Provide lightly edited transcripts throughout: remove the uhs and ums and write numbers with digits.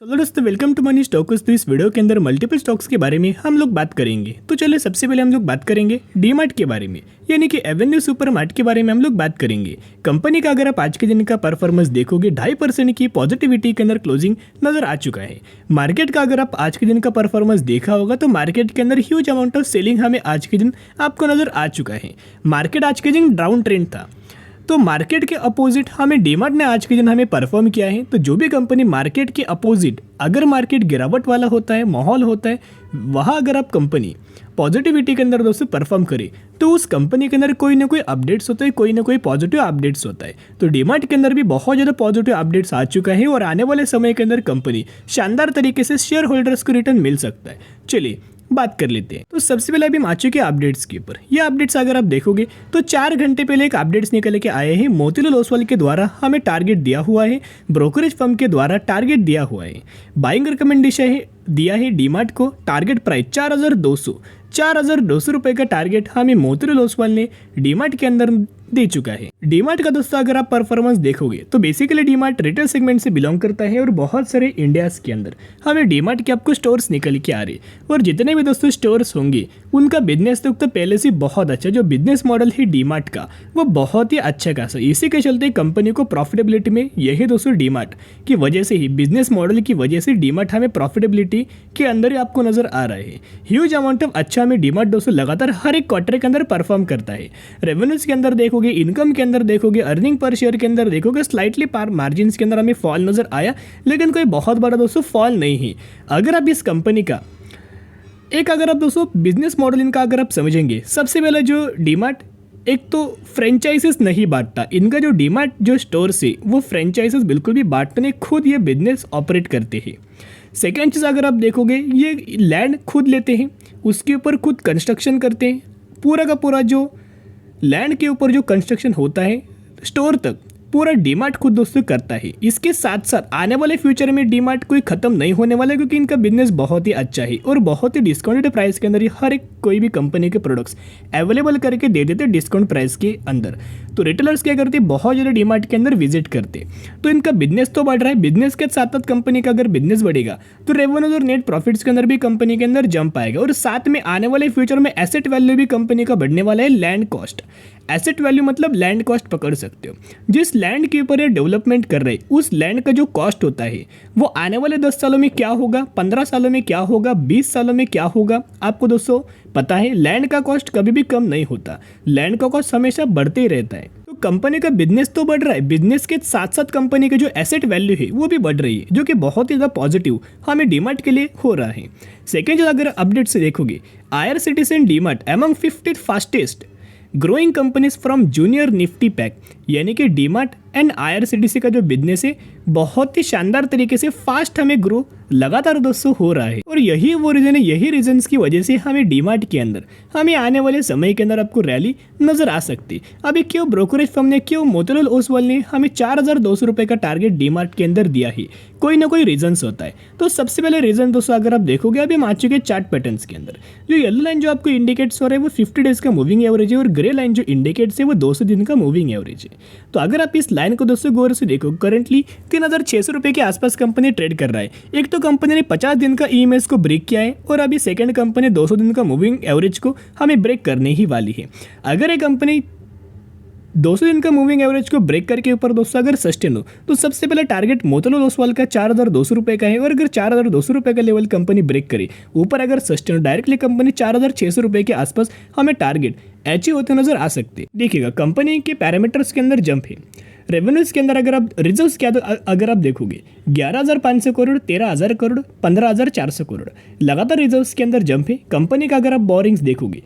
Hello दोस्तों, welcome to money stocks. तो इस वीडियो के अंदर मल्टीपल स्टॉक्स के बारे में हम लोग बात करेंगे। तो चलिए सबसे पहले हम लोग बात करेंगे डीमार्ट के बारे में, यानी कि एवेन्यू सुपरमार्ट के बारे में हम लोग बात करेंगे। कंपनी का अगर आप आज के दिन का परफॉर्मेंस देखोगे 2.5% की पॉजिटिविटी के अंदर क्लोजिंग नजर आ चुका है। मार्केट का अगर आप आज के दिन का परफॉर्मेंस देखा होगा तो मार्केट के अंदर ह्यूज अमाउंट ऑफ सेलिंग हमें आज के दिन आपको नजर आ चुका है। मार्केट आज के दिन डाउन ट्रेंड था, तो मार्केट के अपोजिट हमें डीमार्ट ने आज के दिन हमें परफॉर्म किया है। तो जो भी कंपनी मार्केट के अपोजिट, अगर मार्केट गिरावट वाला होता है, माहौल होता है, वहाँ अगर आप कंपनी पॉजिटिविटी के अंदर दोस्तों परफॉर्म करे तो उस कंपनी के अंदर कोई ना कोई अपडेट्स होता है, कोई ना कोई पॉजिटिव अपडेट्स होता है। तो डीमार्ट के अंदर भी बहुत ज़्यादा पॉजिटिव अपडेट्स आ चुका है और आने वाले समय के अंदर कंपनी शानदार तरीके से शेयर होल्डर्स को रिटर्न मिल सकता है। चलिए बात कर लेते हैं। तो सबसे पहले अभी हम आ चुके हैं अपडेट्स के ऊपर। ये अपडेट्स अगर आप देखोगे तो 4 घंटे पहले एक अपडेट्स निकल के आए हैं। मोतीलाल ओसवाल के द्वारा हमें टारगेट दिया हुआ है, ब्रोकरेज फर्म के द्वारा टारगेट दिया हुआ है, बाइंग रिकमेंडेशन दिया है डीमार्ट को। टारगेट प्राइस 4,200 रुपए का टारगेट हमें मोतीलाल ओसवाल ने डीमार्ट के अंदर दे चुका है। डीमार्ट का दोस्तों अगर आप परफॉर्मेंस देखोगे तो बेसिकली डीमार्ट रिटेल सेगमेंट से बिलोंग करता है और बहुत सारे इंडियाज के अंदर हमें डीमार्ट के आपको स्टोर्स निकल के आ रहे, और जितने भी दोस्तों स्टोर्स होंगे उनका बिजनेस तो पहले से बहुत अच्छा, जो बिजनेस मॉडल है डीमार्ट का वो बहुत ही अच्छा खासा। इसी के चलते कंपनी को प्रॉफिटेबिलिटी में, यही दोस्तों डीमार्ट की वजह से ही, बिजनेस मॉडल की वजह से डीमार्ट हमें प्रॉफिटेबिलिटी के अंदर ही आपको नजर आ रहा है। ह्यूज अमाउंट ऑफ अच्छा में डीमार्ट दोस्तों लगातार हर एक क्वार्टर के अंदर परफॉर्म करता है। रेवेन्यूज के अंदर देखोगे, इनकम के अंदर देखोगे, अर्निंग पर शेयर के अंदर देखोगे, स्लाइटली मार्जिन के अंदर हमें फॉल नजर आया, लेकिन कोई बहुत बड़ा दोस्तों फॉल नहीं है। अगर आप इस कंपनी का अगर आप दोस्तों बिजनेस मॉडल इनका अगर आप समझेंगे, सबसे पहले जो डीमार्ट एक तो फ्रेंचाइजेस नहीं बांटता, इनका जो डीमार्ट जो स्टोर से वो फ्रेंचाइजेस बिल्कुल भी बांटते नहीं, खुद ये बिजनेस ऑपरेट करते हैं। सेकेंड चीज़ अगर आप देखोगे, ये लैंड खुद लेते हैं, उसके ऊपर खुद कंस्ट्रक्शन करते हैं। पूरा का पूरा जो लैंड के ऊपर जो कंस्ट्रक्शन होता है स्टोर तक, पूरा डीमार्ट खुद दोस्तों करता है। इसके साथ साथ आने वाले फ्यूचर में डीमार्ट कोई खत्म नहीं होने वाला है, क्योंकि इनका बिजनेस बहुत ही अच्छा है और बहुत ही डिस्काउंटेड प्राइस के अंदर ही हर एक कोई भी कंपनी के प्रोडक्ट्स अवेलेबल करके दे देते डिस्काउंट प्राइस के अंदर। तो रिटेलर्स क्या करते, बहुत ज़्यादा डीमार्ट के अंदर विजिट करते, तो इनका बिजनेस तो बढ़ रहा है। बिजनेस के साथ साथ कंपनी का अगर बिजनेस बढ़ेगा तो रेवेन्यूज और नेट प्रॉफिट्स के अंदर भी कंपनी के अंदर जंप आएगा, और साथ में आने वाले फ्यूचर में एसेट वैल्यू भी कंपनी का बढ़ने वाला है। लैंड कॉस्ट, एसेट वैल्यू मतलब लैंड कॉस्ट पकड़ सकते हो। जिस लैंड के ऊपर ये डेवलपमेंट कर रहे, उस लैंड का जो कॉस्ट होता है वो आने वाले 10 सालों में क्या होगा, 15 सालों में क्या होगा, 20 सालों में क्या होगा, आपको दोस्तों पता है। लैंड का कॉस्ट कभी भी कम नहीं होता, लैंड का कॉस्ट हमेशा बढ़ते ही रहता है। तो कंपनी का बिजनेस तो बढ़ रहा है, बिजनेस के साथ साथ कंपनी की जो एसेट वैल्यू है वो भी बढ़ रही है, जो कि बहुत ही ज़्यादा पॉजिटिव हमें डीमार्ट के लिए हो रहा है। सेकेंड चीज़ अगर अपडेट से देखोगे, IRCTC and DMart among 50 fastest growing companies from junior Nifty pack, यानी कि डीमार्ट एंड IRCTC का जो बिजनेस है बहुत ही शानदार तरीके से फास्ट हमें ग्रो लगातार दोस्तों हो रहा है। और यही वो रीज़न है, यही रीजन्स की वजह से हमें डीमार्ट के अंदर हमें आने वाले समय के अंदर आपको रैली नजर आ सकती है। अभी क्यों ब्रोकरेज फर्म ने, क्यों मोतीलाल ओसवाल ने हमें 4,200 रुपये का टारगेट डीमार्ट के अंदर दिया है, कोई ना कोई रीजन्स होता है। तो सबसे पहले रीजन दोस्तों अगर आप देखोगे, अभी हम आ चुके चार्ट पैटर्न्स के अंदर, जो येलो लाइन जो आपको इंडिकेट्स हो रहा है वो 50 डेज का मूविंग एवरेज है, और ग्रे लाइन जो इंडिकेट्स है वो 200 दिन का मूविंग एवरेज है। तो अगर आप इस लाइन को दोस्तों गौर से देखो, करंटली 3,600 रुपये के आसपास कंपनी ट्रेड कर रहा है। एक तो कंपनी ने 50 दिन का EMS को ब्रेक किया है, और अभी सेकंड कंपनी 200 दिन का मूविंग एवरेज को हमें ब्रेक करने ही वाली है। अगर ये कंपनी 200 दिन का मूविंग एवरेज को ब्रेक करके ऊपर दोस्तों अगर सस्टेन हो, तो सबसे पहले टारगेट मोतीलाल ओसवाल का 4,200 रुपये का है, और अगर 4,200 रुपये का लेवल कंपनी ब्रेक करे, ऊपर अगर सस्टेन हो, डायरेक्टली कंपनी 4,600 रुपये के आसपास हमें टारगेट अचीव होते नजर आ सकते। देखिएगा कंपनी के पैरामीटर्स के अंदर जंप है। रेवेन्यूज के अंदर अगर आप रिजर्व्स के अगर आप देखोगे 11,500 करोड़, 13,000 करोड़, 15,400 करोड़ लगातार रिजर्व्स के अंदर जंप है। कंपनी का अगर आप बोरिंग्स देखोगे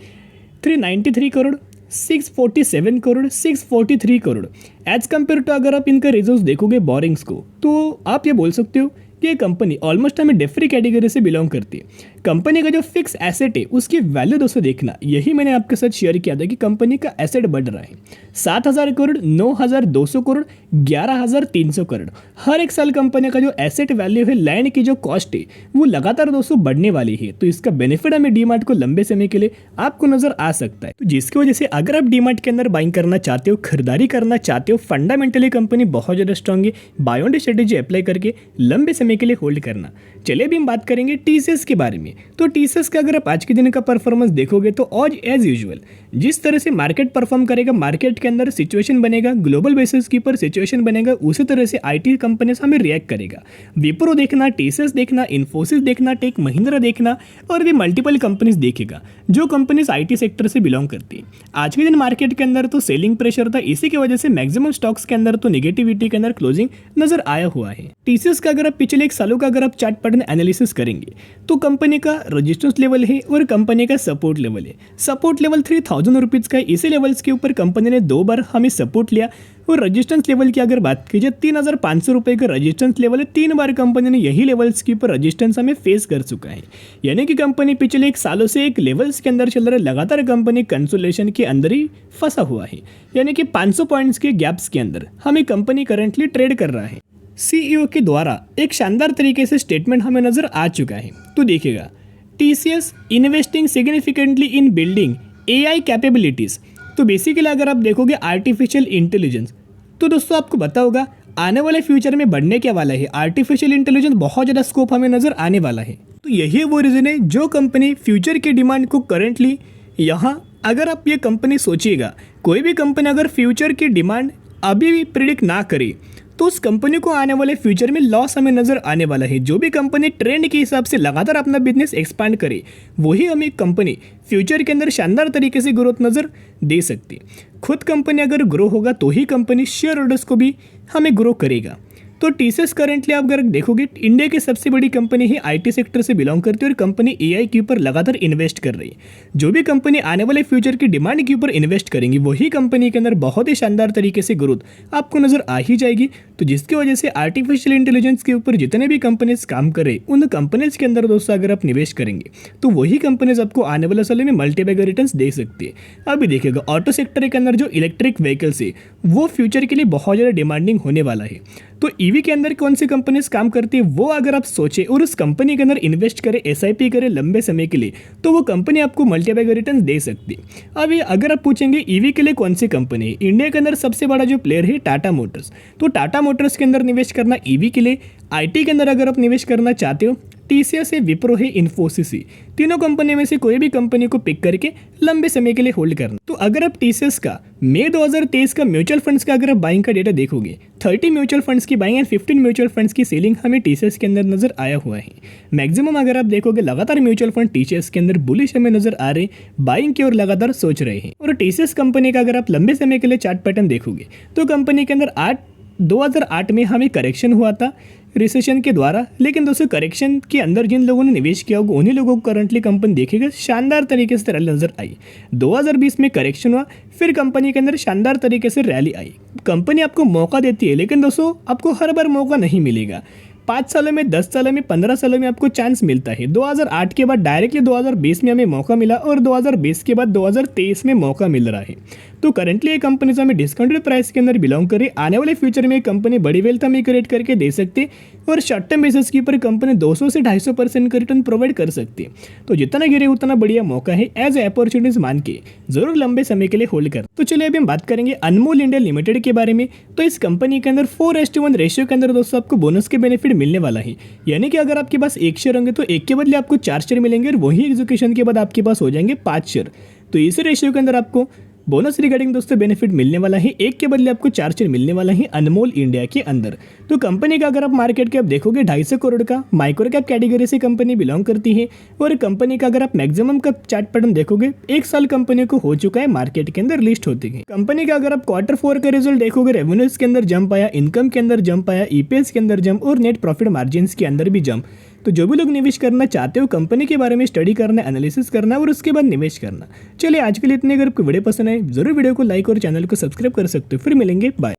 393 crore, 647 crore, 643 crore, as compared to अगर आप इनका रिजर्व्स देखोगे बोरिंग्स को, तो आप ये बोल सकते हो कि ये कंपनी ऑलमोस्ट हमें डेट फ्री कैटेगरी से बिलोंग करती है। कंपनी का जो फिक्स एसेट है उसकी वैल्यू दोस्तों देखना, यही मैंने आपके साथ शेयर किया था कि कंपनी का एसेट बढ़ रहा है 7,000 करोड़, 9,200 करोड़, 11,300 करोड़। हर एक साल कंपनी का जो एसेट वैल्यू है, लैंड की जो कॉस्ट है, वो लगातार दोस्तों बढ़ने वाली है। तो इसका बेनिफिट हमें डीमार्ट को लंबे समय के लिए आपको नजर आ सकता है। तो जिसकी वजह से अगर आप डीमार्ट के अंदर बाइंग करना चाहते हो, खरीदारी करना चाहते हो, फंडामेंटली कंपनी बहुत ज़्यादा स्ट्रांग है, बाय ऑन स्ट्रेटेजी अप्लाई करके लंबे समय के लिए होल्ड करना। चलिए अभी हम बात करेंगे टीसीएस के बारे में। तो टीसीएस का अगर आप आज के दिन का परफॉर्मेंस देखोगे तो आज एज यूजुअल जिस तरह से मार्केट परफॉर्म करेगा, मार्केट के अंदर सिचुएशन बनेगा, ग्लोबल बेसिस के ऊपर सिचुएशन बनेगा, उसी तरह से आईटी कंपनी हमें रिएक्ट करेगा। विप्रो देखना, टीसीएस देखना, इन्फोसिस देखना, टेक महिंद्रा देखना और भी मल्टीपल कंपनीज देखेगा जो कंपनीज आईटी सेक्टर से बिलोंग करती है। आज के दिन मार्केट के अंदर तो सेलिंग प्रेशर था, इसी की वजह से मैक्सिमम स्टॉक्स के अंदर तो नेगेटिविटी के अंदर क्लोजिंग नजर आया हुआ है। टीसीएस का अगर आप पिछले एक सालों का अगर आप चार्ट पैटर्न एनालिसिस करेंगे तो कंपनी का रजिस्टेंस लेवल है और कंपनी का सपोर्ट लेवल है। सपोर्ट लेवल 3,000 रुपीज़ का है। इसी लेवल्स के ऊपर कंपनी ने 2 बार हमें सपोर्ट लिया और रजिस्टेंस लेवल की अगर बात कीजिए 3,500 रुपये का रजिस्टेंस लेवल है। 3 बार कंपनी ने यही लेवल्स के ऊपर रजिस्टेंस हमें फेस कर चुका है। यानी कि कंपनी पिछले एक सालों से एक लेवल्स के अंदर चल रहा है, लगातार कंपनी कंसोलिडेशन के अंदर ही फंसा हुआ है। यानी कि 500 पॉइंट्स के गैप्स के अंदर हमें कंपनी करंटली ट्रेड कर रहा है। सीईओ के द्वारा एक शानदार तरीके से स्टेटमेंट हमें नजर आ चुका है। तो देखिएगा, TCS investing significantly in building AI capabilities. तो बेसिकली अगर आप देखोगे आर्टिफिशियल इंटेलिजेंस, तो दोस्तों आपको पता होगा आने वाले फ्यूचर में बढ़ने क्या वाला है। आर्टिफिशियल इंटेलिजेंस बहुत ज़्यादा स्कोप हमें नज़र आने वाला है। तो यही वो रीज़न है जो कंपनी फ्यूचर की डिमांड को करंटली यहाँ, अगर आप ये कंपनी सोचिएगा, कोई भी कंपनी अगर फ्यूचर की डिमांड अभी भी प्रिडिक्ट ना करे तो उस कंपनी को आने वाले फ्यूचर में लॉस हमें नजर आने वाला है। जो भी कंपनी ट्रेंड के हिसाब से लगातार अपना बिजनेस एक्सपांड करे, वही हमें कंपनी फ्यूचर के अंदर शानदार तरीके से ग्रोथ नजर दे सकती है। खुद कंपनी अगर ग्रो होगा तो ही कंपनी शेयर होल्डर्स को भी हमें ग्रो करेगा। तो टीसीएस करंटली आप अगर देखोगे इंडिया की सबसे बड़ी कंपनी है, आईटी सेक्टर से बिलोंग करती है और कंपनी एआई के ऊपर लगातार इन्वेस्ट कर रही है। जो भी कंपनी आने वाले फ्यूचर की डिमांड के ऊपर इन्वेस्ट करेंगी, वही कंपनी के अंदर बहुत ही शानदार तरीके से ग्रोथ आपको नजर आ ही जाएगी। तो जिसकी वजह से आर्टिफिशियल इंटेलिजेंस के ऊपर जितने भी कंपनीज काम करे, उन कंपनीज के अंदर दोस्तों अगर आप निवेश करेंगे तो वही कंपनीज आपको आने वाले सालों में मल्टीबैगर रिटर्न्स दे सकती है। अभी देखिएगा, ऑटो सेक्टर के अंदर जो इलेक्ट्रिक व्हीकल्स है वो फ्यूचर के लिए बहुत ज़्यादा डिमांडिंग होने वाला है। तो ईवी के अंदर कौन सी कंपनीज काम करती है वो अगर आप सोचे और उस कंपनी के अंदर इन्वेस्ट करें, एसआईपी करें लंबे समय के लिए, तो वो कंपनी आपको मल्टीबैगर रिटर्न दे सकती है। अभी अगर आप पूछेंगे ईवी के लिए कौन सी कंपनी है, इंडिया के अंदर सबसे बड़ा जो प्लेयर है टाटा मोटर्स। तो टाटा मोटर्स के अंदर निवेश करना ईवी के लिए, आईटी के अंदर अगर आप निवेश करना चाहते हो, टीसीएस है, विप्रो है, इन्फोसिस है, तीनों कंपनी में से कोई भी कंपनी को पिक करके लंबे समय के लिए होल्ड करना। तो अगर आप टीसीएस का मई 2023 का म्यूचुअल फंड्स का अगर आप बाइंग का डेटा देखोगे, 30 म्यूचुअल फंड्स की बाइंग एंड 15 म्यूचुअल फंड्स की सेलिंग हमें टीसीएस के अंदर नजर आया हुआ है। मैक्सिमम अगर आप देखोगे लगातार म्यूचुअल फंड टीसीएस के अंदर बुलिश हमें नजर आ रहे, बाइंग की ओर लगातार सोच रहे हैं। और टीसीएस कंपनी का अगर आप लंबे समय के लिए चार्ट पैटर्न देखोगे तो कंपनी के अंदर 2008 में हमें करेक्शन हुआ था रिसेशन के द्वारा, लेकिन दोस्तों करेक्शन के अंदर जिन लोगों ने निवेश किया होगा उन्हीं लोगों को करंटली कंपनी देखेगा शानदार तरीके से रैली नजर आई। 2020 में करेक्शन हुआ, फिर कंपनी के अंदर शानदार तरीके से रैली आई। कंपनी आपको मौका देती है, लेकिन दोस्तों आपको हर बार मौका नहीं मिलेगा। 5 सालों में, 10 सालों में, 15 सालों में आपको चांस मिलता है। 2008 के बाद डायरेक्टली 2020 में हमें मौका मिला और 2020 के बाद 2023 में मौका मिल रहा है। तो करंटली ये कंपनी हमें डिस्काउंटेड प्राइस के अंदर बिलोंग कर रही है। आने वाले फ्यूचर में कंपनी बड़ी वेल्थ हमें क्रिएट करके दे सकती है और शॉर्ट टर्म बेसिस के ऊपर कंपनी 200 से 250% का रिटर्न प्रोवाइड कर सकती है। तो जितना गिरे उतना बढ़िया मौका है, एज अपॉर्चुनिटीज मान के जरूर लंबे समय के लिए होल्ड कर। तो चलिए अभी हम बात करेंगे अनमोल इंडिया लिमिटेड के बारे में। तो इस कंपनी के अंदर 4:1 रेशियो के अंदर दोस्तों आपको बोनस के बेनिफिट मिलने वाला है। यानी कि अगर आपके पास 1 शेयर होंगे तो 1 के बदले आपको 4 शेयर मिलेंगे और वही एग्जीक्यूशन के बाद आपके पास हो जाएंगे 5 शेयर। तो इसी रेशियो के अंदर आपको बोनस रिगार्डिंग दोस्तों बेनिफिट मिलने वाला है। 1 के बदले आपको 4 शेयर मिलने वाला है अनमोल इंडिया के अंदर। तो कंपनी का अगर आप मार्केट कैप देखोगे 250 करोड़ का माइक्रो कैप कैटेगरी से कंपनी बिलोंग करती है। और कंपनी का अगर आप मैक्सिमम का चार्ट पैटर्न देखोगे 1 साल कंपनी को हो चुका है मार्केट के अंदर लिस्ट होती है। कंपनी का अगर आप Q4 का रिजल्ट देखोगे, रेवेन्यूज के अंदर जंप आया, इनकम के अंदर जंप आया, ईपीएस के अंदर जंप और नेट प्रॉफिट मार्जिन के अंदर भी जंप। तो जो भी लोग निवेश करना चाहते हो, कंपनी के बारे में स्टडी करना, एनालिसिस करना और उसके बाद निवेश करना। चलिए आज के लिए इतने। अगर आपको वीडियो पसंद आए जरूर वीडियो को लाइक और चैनल को सब्सक्राइब कर सकते हो। फिर मिलेंगे, बाय।